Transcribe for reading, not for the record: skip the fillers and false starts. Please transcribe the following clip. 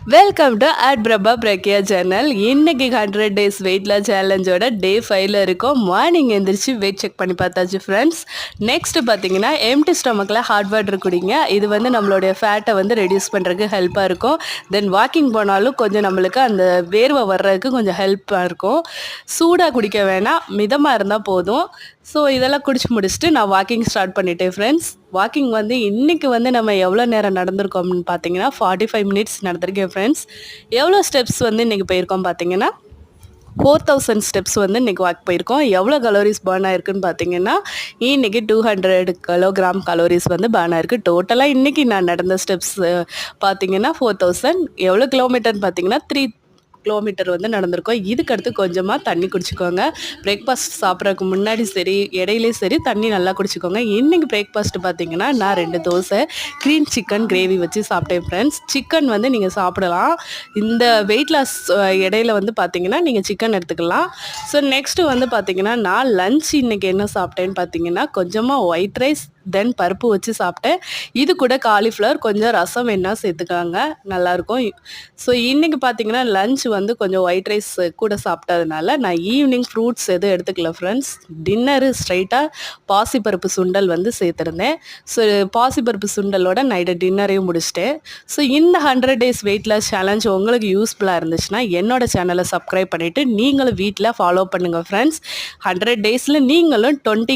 Welcome to at Prabha Pragya channel. இன்னைக்கு 100 days weight loss சேலஞ்சோட டே 5ல இருக்கோம். Morning எந்திரிச்சு வெயிட் செக் பண்ணி பார்த்தாச்சு ஃப்ரெண்ட்ஸ். நெக்ஸ்ட் பார்த்தீங்கன்னா எம்டி ஸ்டொமக்கில் ஹாட் வாட்டர் குடிங்க. இது வந்து நம்மளுடைய ஃபேட்டை வந்து ரெடியூஸ் பண்ணுறதுக்கு ஹெல்ப்பாக இருக்கும். தென் வாக்கிங் போனாலும் கொஞ்சம் நம்மளுக்கு அந்த வேர்வை வர்றதுக்கு கொஞ்சம் ஹெல்ப்பாக இருக்கும். சூடாக குடிக்க வேணாம், மிதமாக இருந்தால் போதும். ஸோ இதெல்லாம் குடிச்சு முடிச்சுட்டு நான் வாக்கிங் ஸ்டார்ட் பண்ணிட்டேன் ஃப்ரெண்ட்ஸ். வாக்கிங் வந்து இன்றைக்கி வந்து நம்ம எவ்வளோ நேரம் நடந்திருக்கோம்னு பார்த்தீங்கன்னா 45 மினிட்ஸ் நடந்திருக்கேன் ஃப்ரெண்ட்ஸ். எவ்வளோ ஸ்டெப்ஸ் வந்து இன்றைக்கி போயிருக்கோம் பார்த்தீங்கன்னா 4000 ஸ்டெப்ஸ் வந்து இன்றைக்கி வாக் போயிருக்கோம். எவ்வளோ கலோரிஸ் பர்ன் ஆயிருக்குன்னு பார்த்தீங்கன்னா இன்றைக்கி 200 கிலோகிராம் கலோரிஸ் வந்து பர்ன் ஆயிருக்கு. டோட்டலாக இன்றைக்கி நான் நடந்த ஸ்டெப்ஸ் பார்த்தீங்கன்னா 4000. எவ்வளோ கிலோமீட்டர்னு பார்த்தீங்கன்னா 3 கிலோமீட்டர் வந்து நடந்திருக்கோம். இதுக்கடுத்து கொஞ்சமாக தண்ணி குடிச்சிக்கோங்க. பிரேக்ஃபாஸ்ட் சாப்பிட்றதுக்கு முன்னாடி சரி, இடையிலையும் சரி தண்ணி நல்லா குடிச்சிக்கோங்க. இன்றைக்கி பிரேக்ஃபாஸ்ட்டு பார்த்தீங்கன்னா நான் 2 தோசை க்ரீன் சிக்கன் கிரேவி வச்சு சாப்பிட்டேன் ஃப்ரெண்ட்ஸ். சிக்கன் வந்து நீங்கள் சாப்பிடலாம். இந்த வெயிட் லாஸ் இடையில வந்து பார்த்தீங்கன்னா நீங்கள் சிக்கன் எடுத்துக்கலாம். ஸோ நெக்ஸ்ட்டு வந்து பார்த்தீங்கன்னா நான் லன்ச் இன்றைக்கி என்ன சாப்பிட்டேன்னு பார்த்தீங்கன்னா கொஞ்சமாக ஒயிட் ரைஸ் தென் பருப்பு வச்சு சாப்பிட்டேன். இது கூட காலிஃப்ளவர் கொஞ்சம் ரசம் வேணா சேர்த்துக்காங்க, நல்லாயிருக்கும். ஸோ இன்றைக்கி பார்த்தீங்கன்னா லன்ச் வந்து கொஞ்சம் ஒயிட் ரைஸ் கூட சாப்பிட்டதுனால நான் ஈவினிங் ஃப்ரூட்ஸ் எதுவும் எடுத்துக்கல ஃப்ரெண்ட்ஸ். டின்னரு ஸ்ட்ரைட்டாக பாசிப்பருப்பு சுண்டல் வந்து சேர்த்துருந்தேன். ஸோ பாசிப்பருப்பு சுண்டலோட நைட்டு டின்னரையும் முடிச்சிட்டேன். ஸோ இந்த 100 டேஸ் வெயிட் லாஸ் சேலஞ்ச் உங்களுக்கு யூஸ்ஃபுல்லாக இருந்துச்சுன்னா என்னோடய சேனலை சப்ஸ்கிரைப் பண்ணிவிட்டு நீங்களும் வீட்டில் ஃபாலோ பண்ணுங்கள் ஃப்ரெண்ட்ஸ். 100 டேஸில் நீங்களும் 20